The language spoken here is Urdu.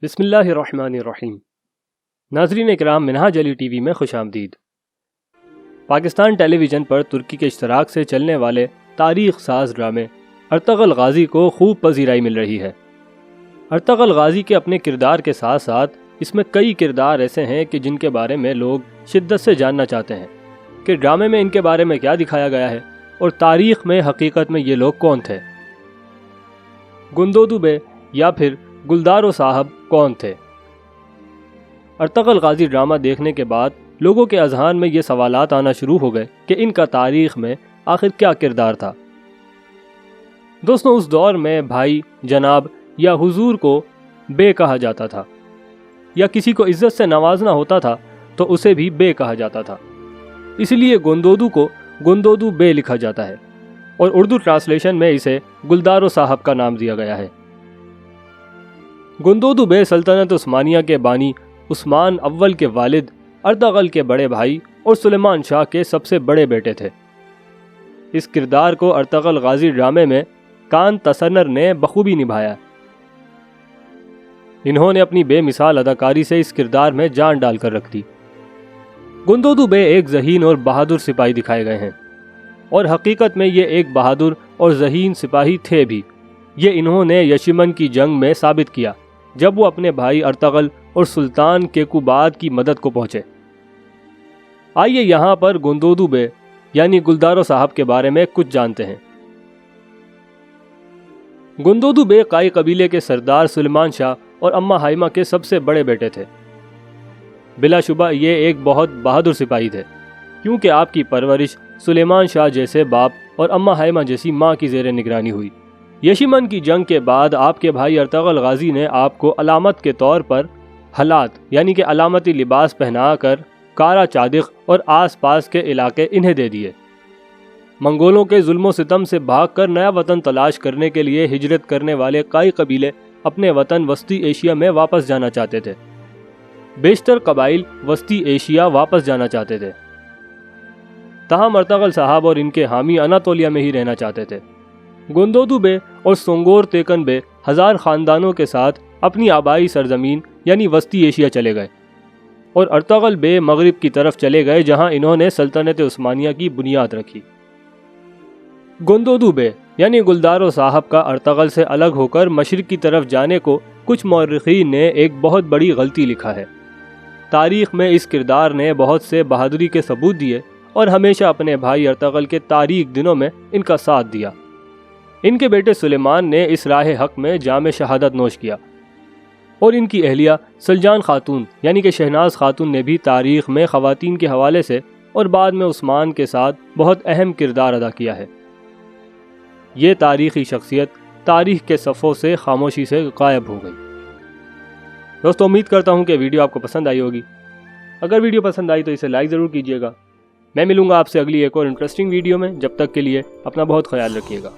بسم اللہ الرحمن الرحیم۔ ناظرین اکرام، منہاج علی ٹی وی میں خوش آمدید۔ پاکستان ٹیلی ویژن پر ترکی کے اشتراک سے چلنے والے تاریخ ساز ڈرامے ارطغرل غازی کو خوب پذیرائی مل رہی ہے۔ ارطغرل غازی کے اپنے کردار کے ساتھ ساتھ اس میں کئی کردار ایسے ہیں کہ جن کے بارے میں لوگ شدت سے جاننا چاہتے ہیں کہ ڈرامے میں ان کے بارے میں کیا دکھایا گیا ہے اور تاریخ میں حقیقت میں یہ لوگ کون تھے۔ گندودو بے یا پھر گلدارو صاحب کون تھے؟ ارطغرل غازی ڈرامہ دیکھنے کے بعد لوگوں کے اذہان میں یہ سوالات آنا شروع ہو گئے کہ ان کا تاریخ میں آخر کیا کردار تھا۔ دوستوں، اس دور میں بھائی، جناب یا حضور کو بے کہا جاتا تھا، یا کسی کو عزت سے نوازنا ہوتا تھا تو اسے بھی بے کہا جاتا تھا۔ اس لیے گندودو کو گندودو بے لکھا جاتا ہے اور اردو ٹرانسلیشن میں اسے گلدارو صاحب کا نام دیا گیا ہے۔ گندودو بے سلطنت عثمانیہ کے بانی عثمان اول کے والد، ارطغرل کے بڑے بھائی اور سلیمان شاہ کے سب سے بڑے بیٹے تھے۔ اس کردار کو ارطغرل غازی ڈرامے میں کان تصنر نے بخوبی نبھایا۔ انہوں نے اپنی بے مثال اداکاری سے اس کردار میں جان ڈال کر رکھ دی۔ گندودو بے ایک ذہین اور بہادر سپاہی دکھائے گئے ہیں، اور حقیقت میں یہ ایک بہادر اور ذہین سپاہی تھے بھی۔ یہ انہوں نے یشمن کی جنگ میں ثابت کیا جب وہ اپنے بھائی ارطغرل اور سلطان کیکوباد کی مدد کو پہنچے۔ آئیے یہاں پر گندودو بے یعنی گلدارو صاحب کے بارے میں کچھ جانتے ہیں۔ گندودو بے قائی قبیلے کے سردار سلیمان شاہ اور اماں ہائمہ کے سب سے بڑے بیٹے تھے۔ بلا شبہ یہ ایک بہت بہادر سپاہی تھے، کیونکہ آپ کی پرورش سلیمان شاہ جیسے باپ اور اماں ہائمہ جیسی ماں کی زیر نگرانی ہوئی۔ یشمن کی جنگ کے بعد آپ کے بھائی ارطغرل غازی نے آپ کو علامت کے طور پر حلات یعنی کہ علامتی لباس پہنا کر کارا چادق اور آس پاس کے علاقے انہیں دے دیے۔ منگولوں کے ظلم و ستم سے بھاگ کر نیا وطن تلاش کرنے کے لیے ہجرت کرنے والے کئی قبیلے اپنے وطن وسطی ایشیا میں واپس جانا چاہتے تھے۔ بیشتر قبائل وسطی ایشیا واپس جانا چاہتے تھے، تاہم ارطغرل صاحب اور ان کے حامی اناطولیہ میں ہی رہنا چاہتے تھے۔ گندودو بے اور سنگور تیکن بے ہزار خاندانوں کے ساتھ اپنی آبائی سرزمین یعنی وسطی ایشیا چلے گئے، اور ارطغرل بے مغرب کی طرف چلے گئے جہاں انہوں نے سلطنت عثمانیہ کی بنیاد رکھی۔ گندودو بے یعنی گلدارو صاحب کا ارطغرل سے الگ ہو کر مشرق کی طرف جانے کو کچھ مورخین نے ایک بہت بڑی غلطی لکھا ہے۔ تاریخ میں اس کردار نے بہت سے بہادری کے ثبوت دیے اور ہمیشہ اپنے بھائی ارطغرل کے تاریک دنوں میں ان کا ساتھ دیا۔ ان کے بیٹے سلیمان نے اس راہ حق میں جام شہادت نوش کیا، اور ان کی اہلیہ سلجان خاتون یعنی کہ شہناز خاتون نے بھی تاریخ میں خواتین کے حوالے سے اور بعد میں عثمان کے ساتھ بہت اہم کردار ادا کیا ہے۔ یہ تاریخی شخصیت تاریخ کے صفحوں سے خاموشی سے غائب ہو گئی۔ دوستو، امید کرتا ہوں کہ ویڈیو آپ کو پسند آئی ہوگی۔ اگر ویڈیو پسند آئی تو اسے لائک ضرور کیجیے گا۔ میں ملوں گا آپ سے اگلی ایک اور انٹرسٹنگ ویڈیو میں، جب تک کے لیے اپنا بہت خیال رکھیے گا۔